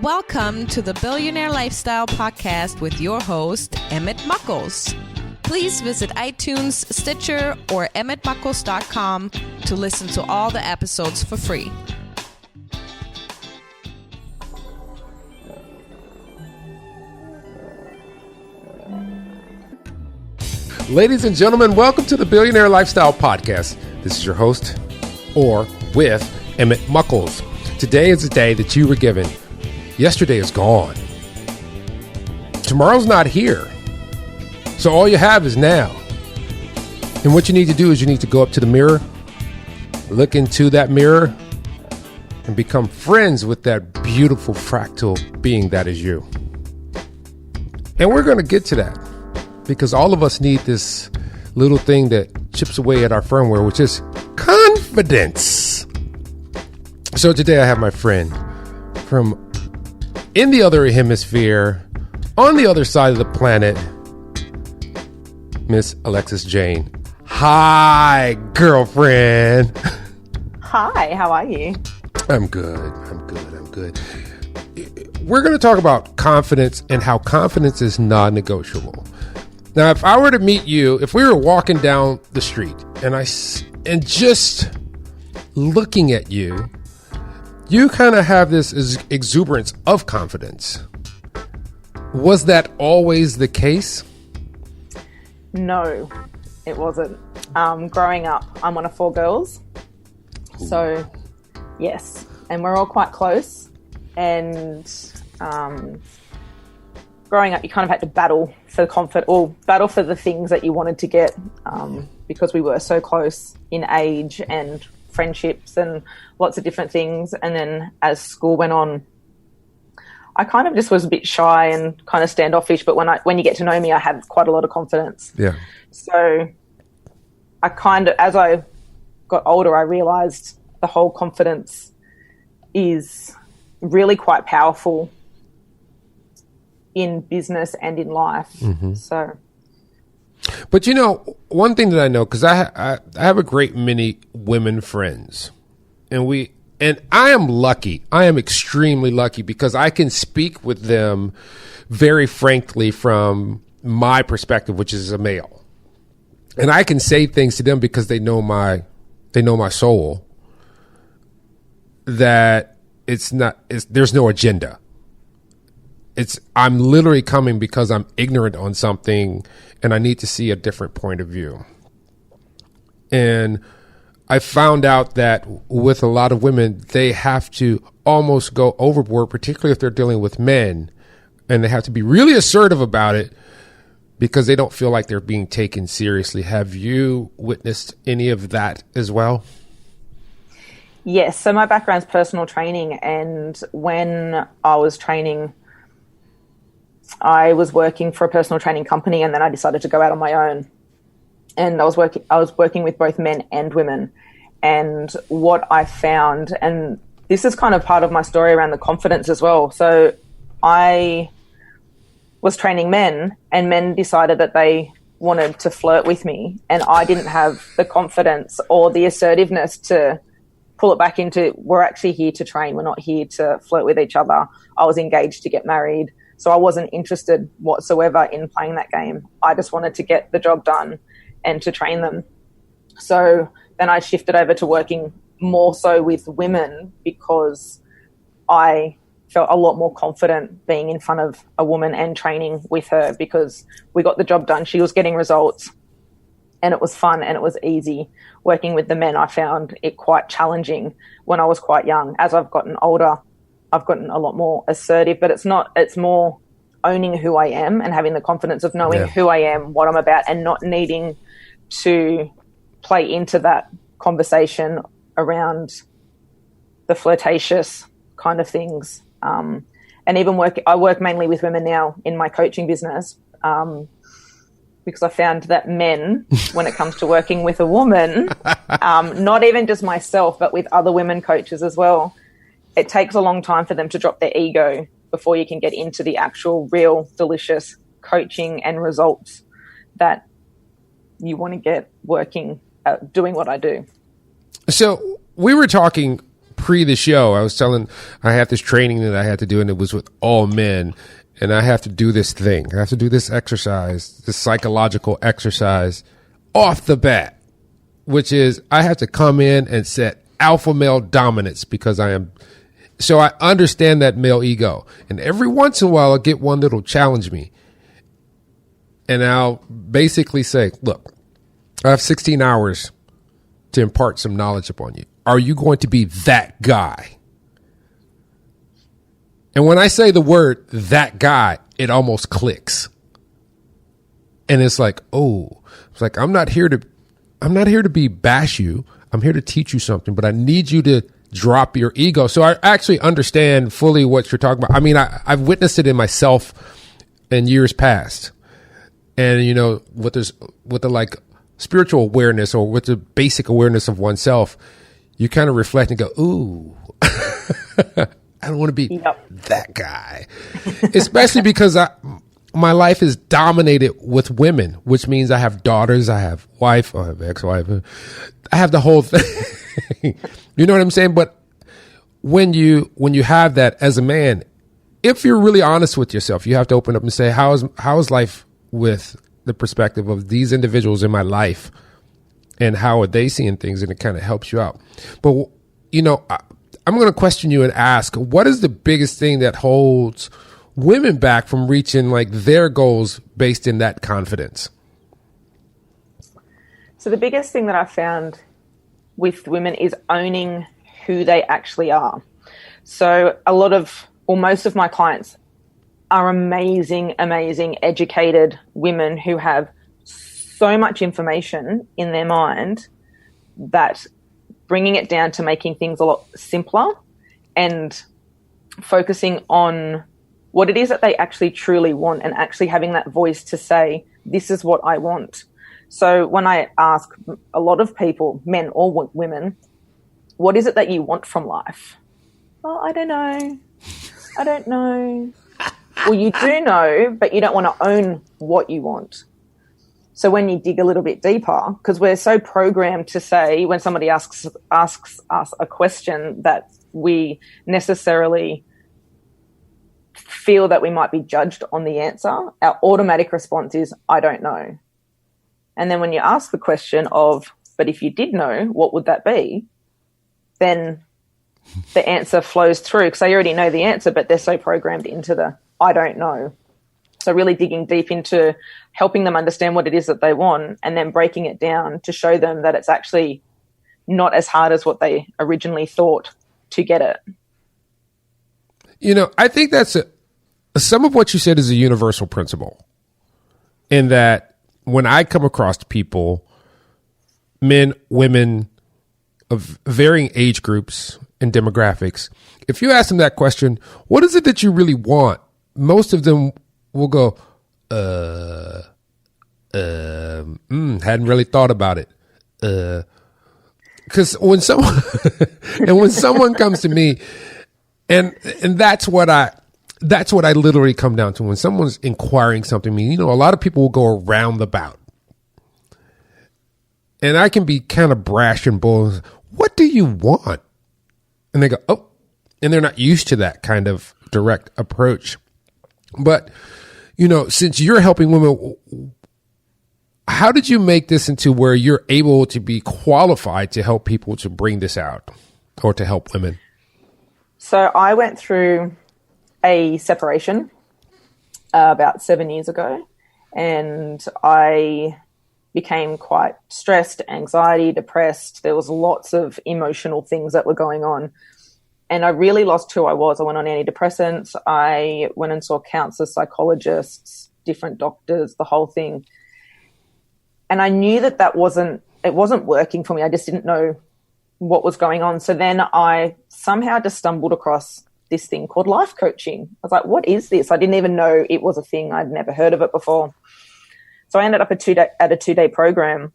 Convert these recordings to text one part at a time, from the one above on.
Welcome to the Billionaire Lifestyle Podcast with your host, Emmett Muckles. Please visit iTunes, Stitcher, or emmettmuckles.com to listen to all the episodes for free. Ladies and gentlemen, welcome to the Billionaire Lifestyle Podcast. This is your host, or with Emmett Muckles. Today is the day that you were given. Yesterday is gone. Tomorrow's not here. So all you have is now. And what you need to do is you need to go up to the mirror, look into that mirror, and become friends with that beautiful fractal being that is you. And we're going to get to that because all of us need this little thing that chips away at our firmware, which is confidence. So today I have my friend from in the other hemisphere, on the other side of the planet, Miss Alexis Jane. Hi, girlfriend. Hi, how are you? I'm good. We're going to talk about confidence and how confidence is non-negotiable. Now, if I were to meet you, if we were walking down the street and just looking at you, you kind of have this exuberance of confidence. Was that always the case? No, it wasn't. Growing up, I'm one of 4 girls. Ooh. So, yes. And we're all quite close. And growing up, you kind of had to battle for comfort or battle for the things that you wanted to get because we were so close in age and friendships and lots of different things. And then as school went on, I kind of just was a bit shy and kind of standoffish. But when you get to know me, I had quite a lot of confidence. Yeah. So I kind of, as I got older, I realized the whole confidence is really quite powerful in business and in life. Mm-hmm. So. But you know, one thing that I know, because I have a great many women friends, and I am lucky. I am extremely lucky because I can speak with them very frankly from my perspective, which is a male, and I can say things to them because they know my soul. That there's no agenda. I'm literally coming because I'm ignorant on something and I need to see a different point of view. And I found out that with a lot of women, they have to almost go overboard, particularly if they're dealing with men, and they have to be really assertive about it because they don't feel like they're being taken seriously. Have you witnessed any of that as well? Yes. So my background's personal training, and when I was training, I was working for a personal training company, and then I decided to go out on my own. And I was working with both men and women. And what I found, and this is kind of part of my story around the confidence as well. So I was training men, and men decided that they wanted to flirt with me, and I didn't have the confidence or the assertiveness to pull it back into, we're actually here to train. We're not here to flirt with each other. I was engaged to get married. So I wasn't interested whatsoever in playing that game. I just wanted to get the job done and to train them. So then I shifted over to working more so with women because I felt a lot more confident being in front of a woman and training with her because we got the job done. She was getting results and it was fun and it was easy. Working with the men, I found it quite challenging when I was quite young. As I've gotten older, I've gotten a lot more assertive, but it's more owning who I am and having the confidence of knowing who I am, what I'm about, and not needing to play into that conversation around the flirtatious kind of things. And even I work mainly with women now in my coaching business because I found that men, when it comes to working with a woman, not even just myself, but with other women coaches as well, it takes a long time for them to drop their ego before you can get into the actual real delicious coaching and results that you want to get working, doing what I do. So we were talking pre the show, I have this training that I had to do, and it was with all men. And I have to do this thing. I have to do this exercise, this psychological exercise off the bat, which is I have to come in and set alpha male dominance because so I understand that male ego. And every once in a while, I'll get one that'll challenge me. And I'll basically say, look, I have 16 hours to impart some knowledge upon you. Are you going to be that guy? And when I say the word that guy, it almost clicks. And it's like, I'm not here to bash you. I'm here to teach you something, but I need you to drop your ego. So I actually understand fully what you're talking about. I mean, I've witnessed it in myself in years past. And, you know, with the like spiritual awareness or with the basic awareness of oneself, you kind of reflect and go, ooh, I don't want to be that guy, especially because my life is dominated with women, which means I have daughters, I have wife, I have ex-wife, I have the whole thing. You know what I'm saying? But when you have that as a man, if you're really honest with yourself, you have to open up and say, how is life with the perspective of these individuals in my life, and how are they seeing things? And it kind of helps you out. But, you know, I'm going to question you and ask, what is the biggest thing that holds women back from reaching like their goals based in that confidence? So the biggest thing that I found with women is owning who they actually are. So most of my clients are amazing, educated women who have so much information in their mind that bringing it down to making things a lot simpler and focusing on what it is that they actually truly want and actually having that voice to say, this is what I want. So when I ask a lot of people, men or women, what is it that you want from life? Oh, I don't know. Well, you do know, but you don't want to own what you want. So when you dig a little bit deeper, because we're so programmed to say when somebody asks us a question that we necessarily feel that we might be judged on the answer, our automatic response is, I don't know. And then when you ask the question of, but if you did know, what would that be? Then the answer flows through because they already know the answer, but they're so programmed into the I don't know. So really digging deep into helping them understand what it is that they want and then breaking it down to show them that it's actually not as hard as what they originally thought to get it. You know, I think that's some of what you said is a universal principle in that when I come across people, men, women of varying age groups and demographics, if you ask them that question, what is it that you really want? Most of them will go, hadn't really thought about it. Because when someone comes to me, and that's what I literally come down to when someone's inquiring something. I mean, you know, a lot of people will go around the bout, and I can be kind of brash and bold. What do you want? And they go, oh, and they're not used to that kind of direct approach. But, you know, since you're helping women, how did you make this into where you're able to be qualified to help people to bring this out or to help women? So I went through a separation about 7 years ago, and I became quite stressed, anxiety, depressed. There was lots of emotional things that were going on. And I really lost who I was. I went on antidepressants. I went and saw counselors, psychologists, different doctors, the whole thing. And I knew that it wasn't working for me. I just didn't know what was going on. So then I somehow just stumbled across this thing called life coaching. I was like, what is this? I didn't even know it was a thing. I'd never heard of it before. So I ended up at a two-day program.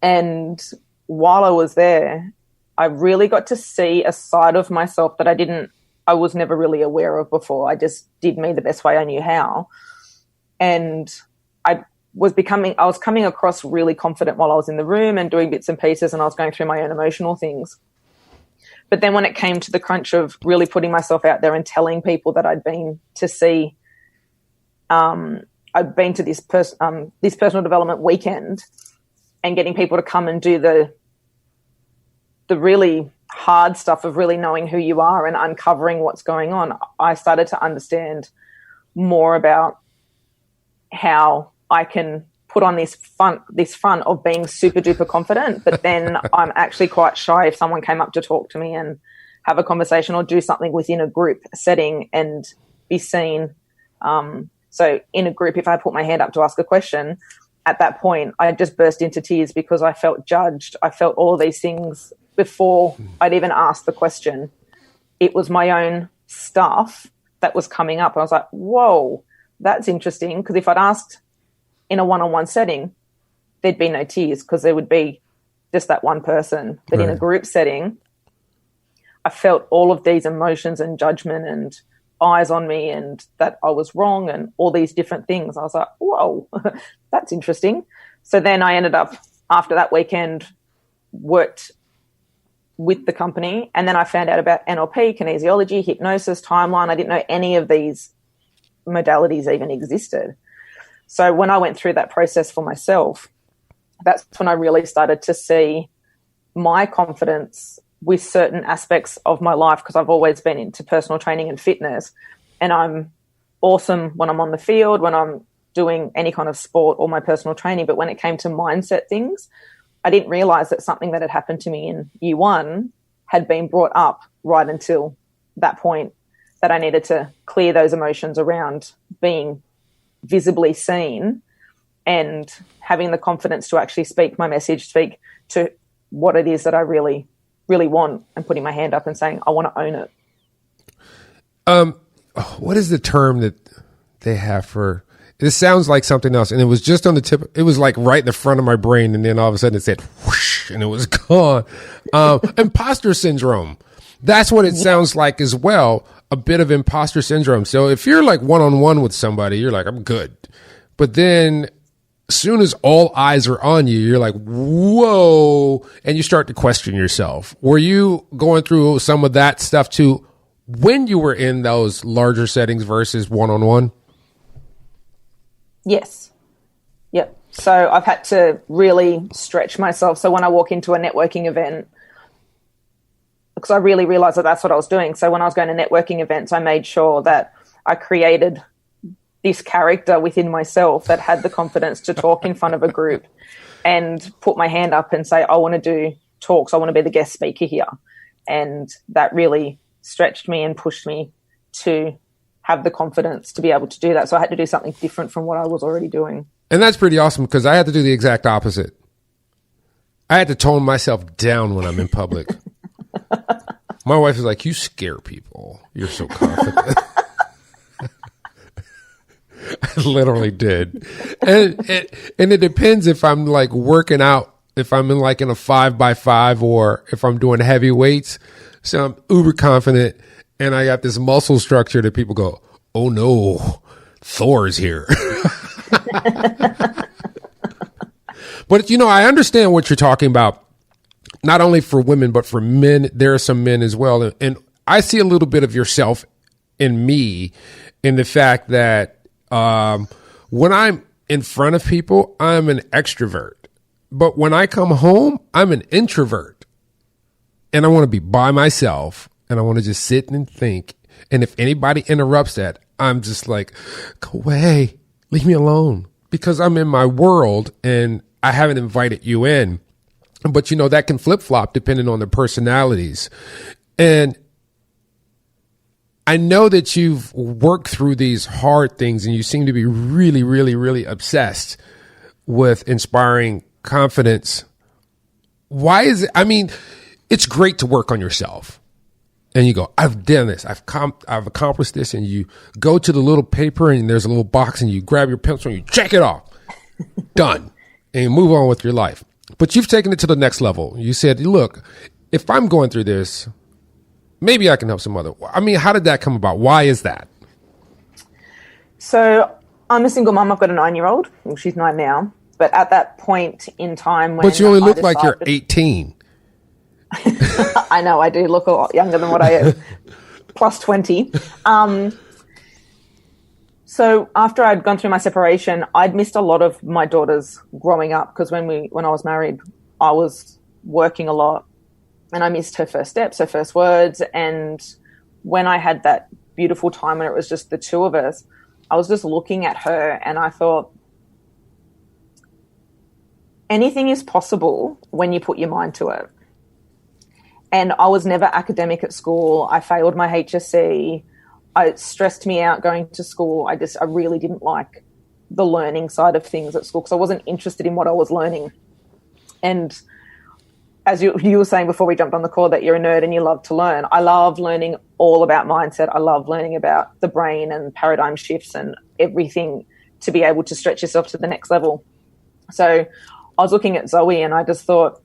And while I was there, I really got to see a side of myself that I was never really aware of before. I just did me the best way I knew how. And I was coming across really confident while I was in the room and doing bits and pieces, and I was going through my own emotional things. But then when it came to the crunch of really putting myself out there and telling people that I'd been to see, I'd been to this personal development weekend, and getting people to come and do the really hard stuff of really knowing who you are and uncovering what's going on, I started to understand more about how I can put on this front of being super duper confident, but then I'm actually quite shy if someone came up to talk to me and have a conversation or do something within a group setting and be seen. So in a group, if I put my hand up to ask a question, at that point, I just burst into tears because I felt judged. I felt all of these things before I'd even asked the question. It was my own stuff that was coming up. And I was like, whoa, that's interesting. Because if I'd asked in a one-on-one setting, there'd be no tears because there would be just that one person. But in a group setting, I felt all of these emotions and judgment and eyes on me and that I was wrong and all these different things. I was like, whoa, that's interesting. So then I ended up, after that weekend, worked with the company, and then I found out about NLP, kinesiology, hypnosis, timeline. I didn't know any of these modalities even existed. So when I went through that process for myself, that's when I really started to see my confidence with certain aspects of my life, because I've always been into personal training and fitness, and I'm awesome when I'm on the field, when I'm doing any kind of sport or my personal training. But when it came to mindset things, I didn't realize that something that had happened to me in year one had been brought up right until that point, that I needed to clear those emotions around being visibly seen and having the confidence to actually speak my message, speak to what it is that I really, really want, and putting my hand up and saying, I want to own it. What is the term that they have for, this sounds like something else, and it was just on the tip, it was like right in the front of my brain, and then all of a sudden it said whoosh, and it was gone. Imposter syndrome. That's what it sounds like as well, a bit of imposter syndrome. So if you're like one-on-one with somebody, you're like, I'm good. But then as soon as all eyes are on you, you're like, whoa, and you start to question yourself. Were you going through some of that stuff too when you were in those larger settings versus one-on-one? Yes. Yep. So I've had to really stretch myself. So when I walk into a networking event, because I really realized that that's what I was doing. So when I was going to networking events, I made sure that I created this character within myself that had the confidence to talk in front of a group and put my hand up and say, I want to do talks. I want to be the guest speaker here. And that really stretched me and pushed me to have the confidence to be able to do that. So I had to do something different from what I was already doing. And that's pretty awesome, because I had to do the exact opposite. I had to tone myself down when I'm in public. My wife is like, you scare people. You're so confident. I literally did. And it depends if I'm like working out, if I'm in like in a 5x5 or if I'm doing heavy weights. So I'm uber confident and I got this muscle structure that people go, oh no, Thor's here. But, you know, I understand what you're talking about, not only for women, but for men. There are some men as well. And I see a little bit of yourself in me, in the fact that when I'm in front of people, I'm an extrovert. But when I come home, I'm an introvert. And I want to be by myself, and I want to just sit and think. And if anybody interrupts that, I'm just like, go away, leave me alone, because I'm in my world and I haven't invited you in. But, you know, that can flip-flop depending on their personalities. And I know that you've worked through these hard things and you seem to be really, really, really obsessed with inspiring confidence. Why is it? I mean, it's great to work on yourself. And you go, I've done this. I've accomplished this. And you go to the little paper and there's a little box and you grab your pencil and you check it off. Done. And you move on with your life. But you've taken it to the next level. You said, look, if I'm going through this, maybe I can help some other. I mean, how did that come about? Why is that? So I'm a single mom. I've got a 9-year-old. Well, she's 9 now. But at that point in time when But you only look like you're 18. I know I do look a lot younger than what I am, plus 20. So after I'd gone through my separation, I'd missed a lot of my daughters growing up, because when I was married, I was working a lot, and I missed her first steps, her first words. And when I had that beautiful time when it was just the two of us, I was just looking at her and I thought, anything is possible when you put your mind to it. And I was never academic at school. I failed my HSC. It stressed me out going to school. I really didn't like the learning side of things at school because I wasn't interested in what I was learning. And as you were saying before we jumped on the call that you're a nerd and you love to learn, I love learning all about mindset. I love learning about the brain and paradigm shifts and everything to be able to stretch yourself to the next level. So I was looking at Zoe and I just thought,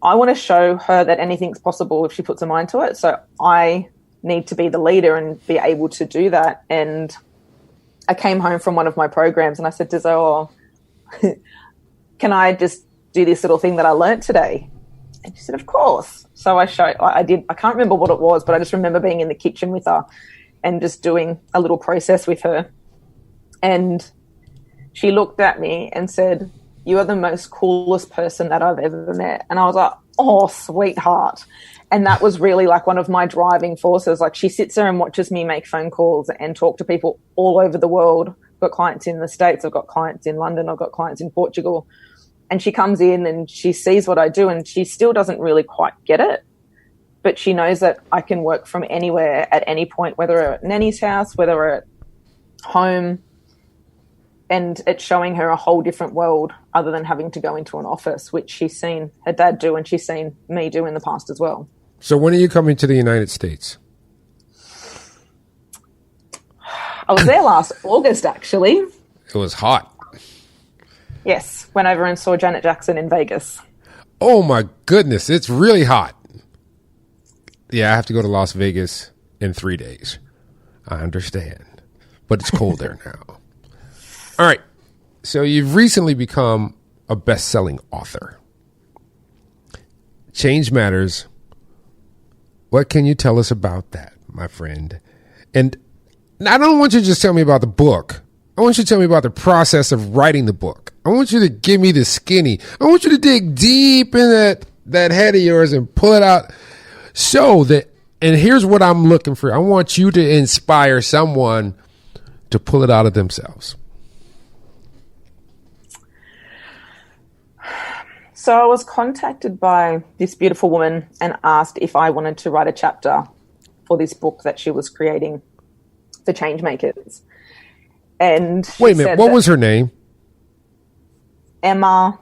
I want to show her that anything's possible if she puts her mind to it. So I need to be the leader and be able to do that. And I came home from one of my programs and I said to Zoe, can I just do this little thing that I learned today? And she said, of course. So I did. I can't remember what it was, but I just remember being in the kitchen with her and just doing a little process with her. And she looked at me and said, you are the most coolest person that I've ever met. And I was like, oh, sweetheart. And that was really like one of my driving forces. Like, she sits there and watches me make phone calls and talk to people all over the world. I've got clients in the States. I've got clients in London. I've got clients in Portugal. And she comes in and she sees what I do and she still doesn't really quite get it. But she knows that I can work from anywhere at any point, whether we're at Nanny's house, whether we're at home. And it's showing her a whole different world other than having to go into an office, which she's seen her dad do and she's seen me do in the past as well. So when are you coming to the United States? I was there last August, actually. It was hot. Yes, went over and saw Janet Jackson in Vegas. Oh, my goodness. It's really hot. Yeah, I have to go to Las Vegas in 3 days. I understand. But it's cold there now. All right. So you've recently become a best-selling author. Change Matters. What can you tell us about that, my friend? And I don't want you to just tell me about the book. I want you to tell me about the process of writing the book. I want you to give me the skinny. I want you to dig deep in that head of yours and pull it out. So that, and here's what I'm looking for. I want you to inspire someone to pull it out of themselves. So I was contacted by this beautiful woman and asked if I wanted to write a chapter for this book that she was creating for Changemakers. And wait a minute, what was her name? Emma.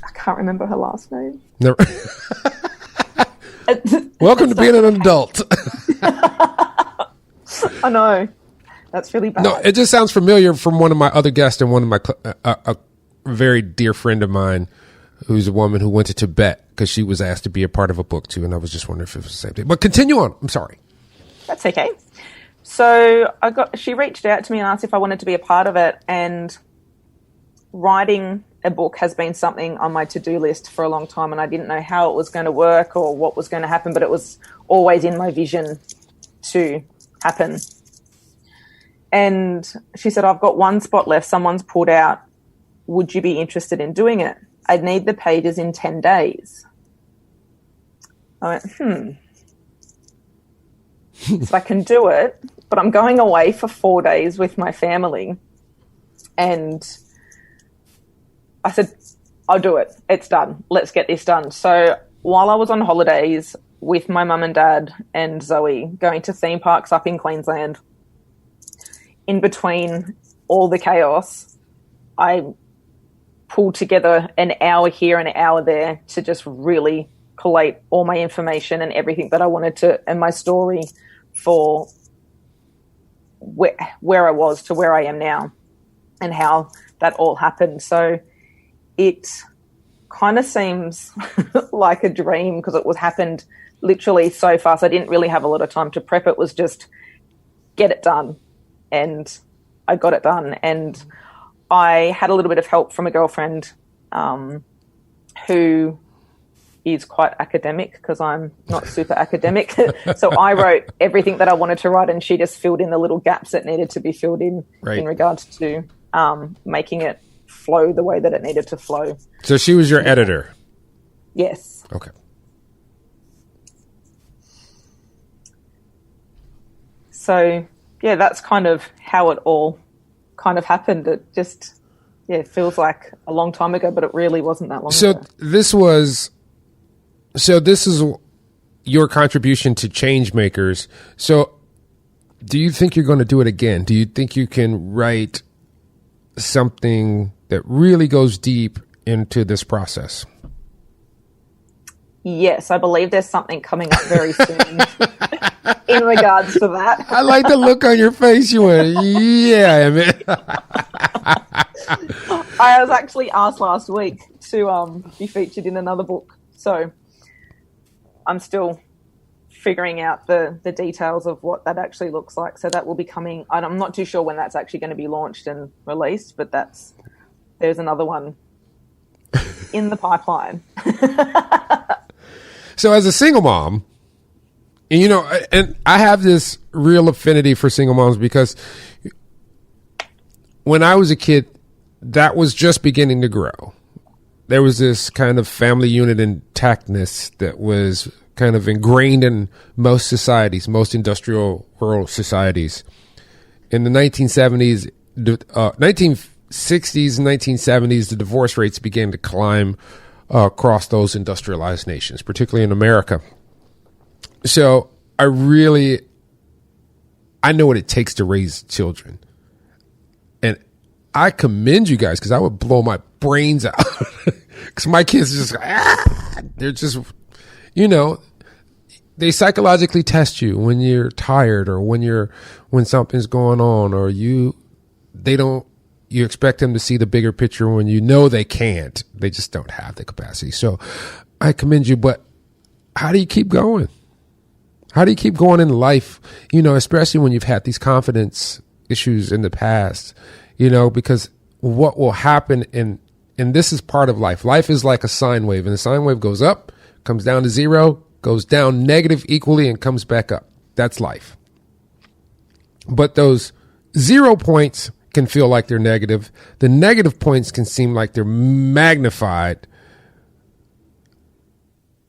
I can't remember her last name. Never. Welcome to being an adult. I know. That's really bad. No, it just sounds familiar from one of my other guests and one of my a very dear friend of mine who's a woman who went to Tibet because she was asked to be a part of a book too, and I was just wondering if it was the same thing. But continue on. I'm sorry. That's okay. So she reached out to me and asked if I wanted to be a part of it, and writing a book has been something on my to-do list for a long time, and I didn't know how it was going to work or what was going to happen, but it was always in my vision to happen. And she said, I've got one spot left. Someone's pulled out. Would you be interested in doing it? I'd need the pages in 10 days. I went, So I can do it, but I'm going away for 4 days with my family. And I said, I'll do it. It's done. Let's get this done. So while I was on holidays with my mum and dad and Zoe, going to theme parks up in Queensland, in between all the chaos, I pulled together an hour here and an hour there to just really collate all my information and everything that I wanted to, and my story for where I was to where I am now and how that all happened. So it kind of seems like a dream because it happened literally so fast. I didn't really have a lot of time to prep. It was just get it done. And I got it done. And I had a little bit of help from a girlfriend who is quite academic because I'm not super academic. So I wrote everything that I wanted to write, and she just filled in the little gaps that needed to be filled in regards to making it flow the way that it needed to flow. So she was your editor? Yes. Okay. So, yeah, that's kind of how it all kind of happened. It just, it feels like a long time ago, but it really wasn't that long ago. So this is your contribution to change makers. So do you think you're going to do it again? Do you think you can write something that really goes deep into this process? Yes, I believe there's something coming up very soon in regards to that. I like the look on your face. You went, yeah, man. I was actually asked last week to be featured in another book. So I'm still figuring out the details of what that actually looks like. So that will be coming. I'm not too sure when that's actually going to be launched and released, but there's another one in the pipeline. So as a single mom, and I have this real affinity for single moms because when I was a kid, that was just beginning to grow. There was this kind of family unit intactness that was kind of ingrained in most societies, most industrial world societies. In the 1960s and 1970s, the divorce rates began to climb across those industrialized nations, particularly in America. So I know what it takes to raise children. And I commend you guys because I would blow my brains out because my kids are just, they're just, they psychologically test you when you're tired or when something's going on, or you expect them to see the bigger picture when they can't. They just don't have the capacity. So I commend you, but how do you keep going? How do you keep going in life? Especially when you've had these confidence issues in the past, because what will happen and this is part of life. Life is like a sine wave, and the sine wave goes up, comes down to zero, goes down negative equally, and comes back up. That's life. But those 0 points can feel like they're negative. The negative points can seem like they're magnified.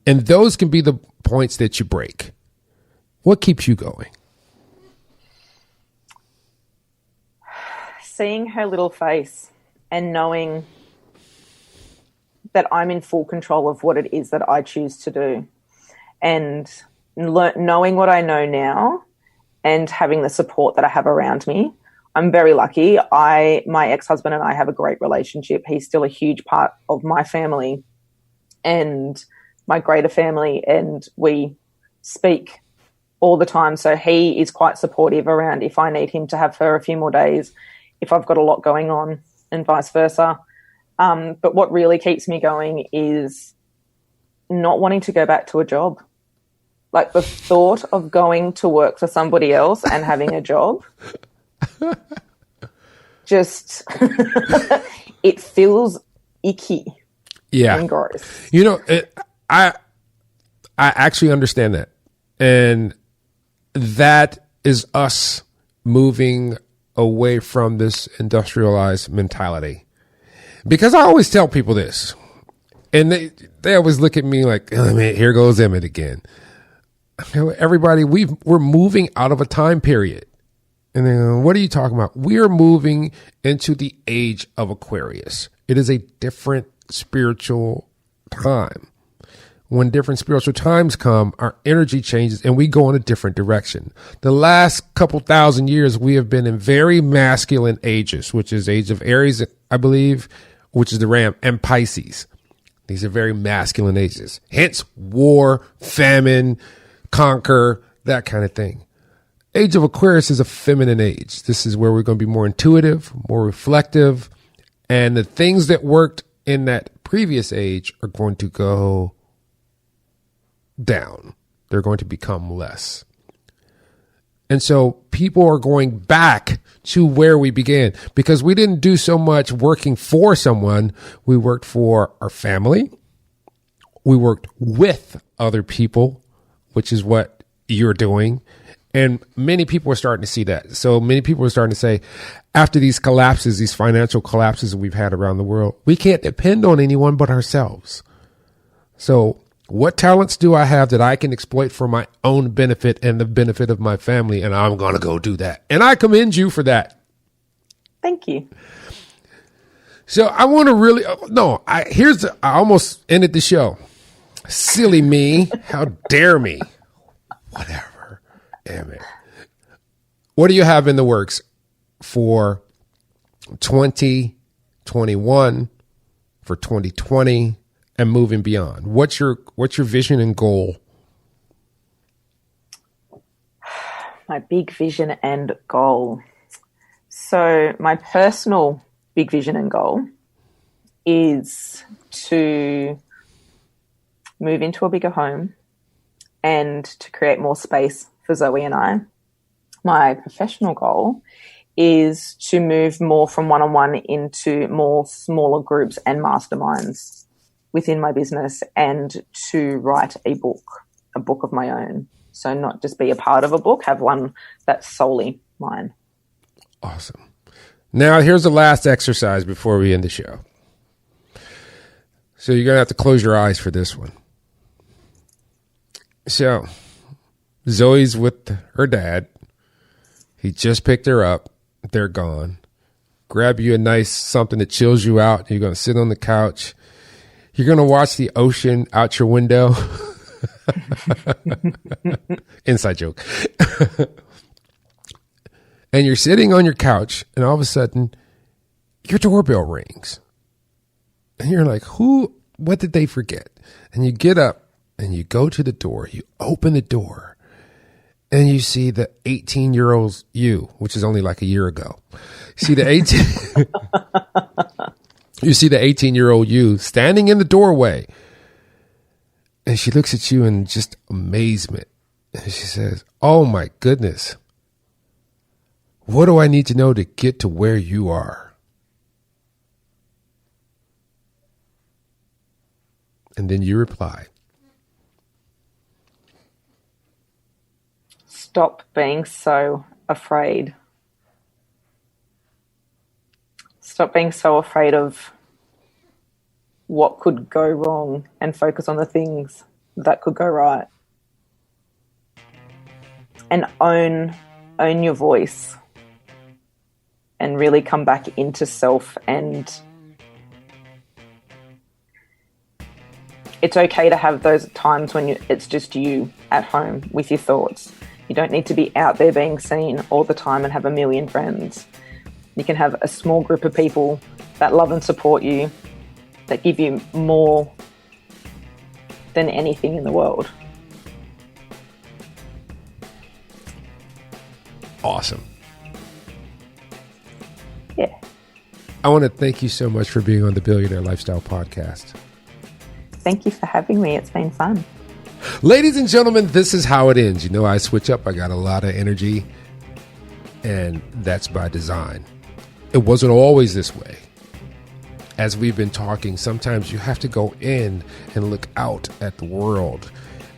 And those can be the points that you break. What keeps you going? Seeing her little face and knowing that I'm in full control of what it is that I choose to do, and knowing what I know now and having the support that I have around me. I'm very lucky. My ex-husband and I have a great relationship. He's still a huge part of my family and my greater family, and we speak all the time. So he is quite supportive around if I need him to have her a few more days, if I've got a lot going on, and vice versa. But what really keeps me going is not wanting to go back to a job. Like the thought of going to work for somebody else and having a job, just it feels icky and gross. I actually understand that. And that is us moving away from this industrialized mentality. Because I always tell people this, and they always look at me like, oh, man, here goes Emmett again. Everybody, we're moving out of a time period. And then what are you talking about? We are moving into the age of Aquarius. It is a different spiritual time. When different spiritual times come, our energy changes and we go in a different direction. The last couple thousand years, we have been in very masculine ages, which is age of Aries, I believe, which is the Ram, and Pisces. These are very masculine ages. Hence war, famine, conquer, that kind of thing. Age of Aquarius is a feminine age. This is where we're going to be more intuitive, more reflective, and the things that worked in that previous age are going to go down. They're going to become less. And so people are going back to where we began because we didn't do so much working for someone. We worked for our family. We worked with other people, which is what you're doing. And many people are starting to see that. So many people are starting to say, after these collapses, these financial collapses that we've had around the world, we can't depend on anyone but ourselves. So what talents do I have that I can exploit for my own benefit and the benefit of my family? And I'm going to go do that. And I commend you for that. Thank you. So I want to really, I almost ended the show. Silly me. How dare me? Whatever. Damn it. What do you have in the works for 2021, for 2020, and moving beyond? What's your vision and goal? My big vision and goal. So my personal big vision and goal is to move into a bigger home and to create more space for Zoe and I. My professional goal is to move more from one-on-one into more smaller groups and masterminds within my business, and to write a book of my own. So not just be a part of a book, have one that's solely mine. Awesome. Now, here's the last exercise before we end the show. So you're going to have to close your eyes for this one. So Zoe's with her dad. He just picked her up. They're gone. Grab you a nice something that chills you out. You're going to sit on the couch. You're going to watch the ocean out your window. Inside joke. And you're sitting on your couch, and all of a sudden, your doorbell rings. And you're like, what did they forget? And you get up, and you go to the door. You open the door, and you see the 18-year-old you, which is only like a year ago. You see the 18-year-old you standing in the doorway. And she looks at you in just amazement. And she says, "Oh, my goodness. What do I need to know to get to where you are?" And then you reply, "Stop being so afraid. Stop being so afraid of what could go wrong and focus on the things that could go right. And own your voice and really come back into self. And it's okay to have those times when it's just you at home with your thoughts. You don't need to be out there being seen all the time and have a million friends. You can have a small group of people that love and support you, that give you more than anything in the world." Awesome. Yeah. I want to thank you so much for being on the Billionaire Lifestyle Podcast. Thank you for having me. It's been fun. Ladies and gentlemen, this is how it ends. You know, I switch up. I got a lot of energy, and that's by design. It wasn't always this way. As we've been talking, sometimes you have to go in and look out at the world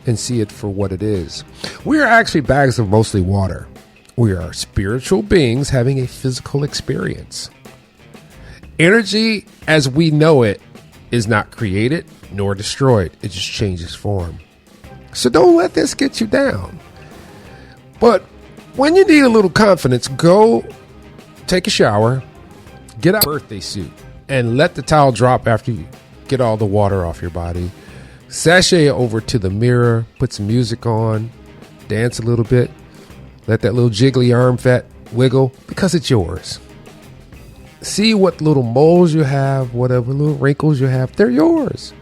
and see it for what it is. We are actually bags of mostly water. We are spiritual beings having a physical experience. Energy, as we know it, is not created nor destroyed. It just changes form. So don't let this get you down. But when you need a little confidence, go take a shower, get out a birthday suit, and let the towel drop after you get all the water off your body. Sashay over to the mirror, put some music on, dance a little bit, let that little jiggly arm fat wiggle, because it's yours. See what little moles you have, whatever little wrinkles you have, they're yours.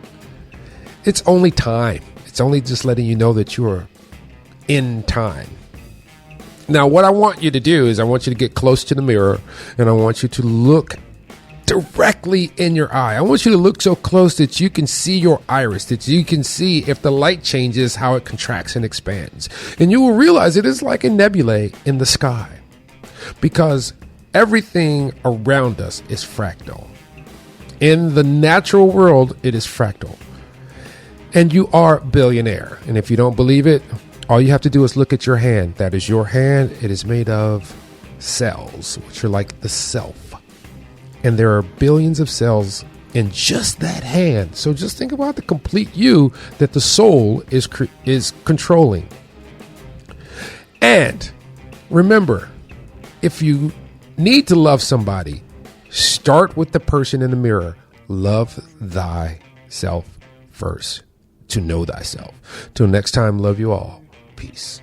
It's only time. It's only just letting you know that you're in time. Now, what I want you to do is I want you to get close to the mirror, and I want you to look directly in your eye. I want you to look so close that you can see your iris, that you can see if the light changes, how it contracts and expands. And you will realize it is like a nebulae in the sky, because everything around us is fractal. In the natural world, it is fractal. And you are a billionaire. And if you don't believe it, all you have to do is look at your hand. That is your hand. It is made of cells, which are like the self. And there are billions of cells in just that hand. So just think about the complete you that the soul is controlling. And remember, if you need to love somebody, start with the person in the mirror. Love thyself first, to know thyself. Till next time, love you all. Peace.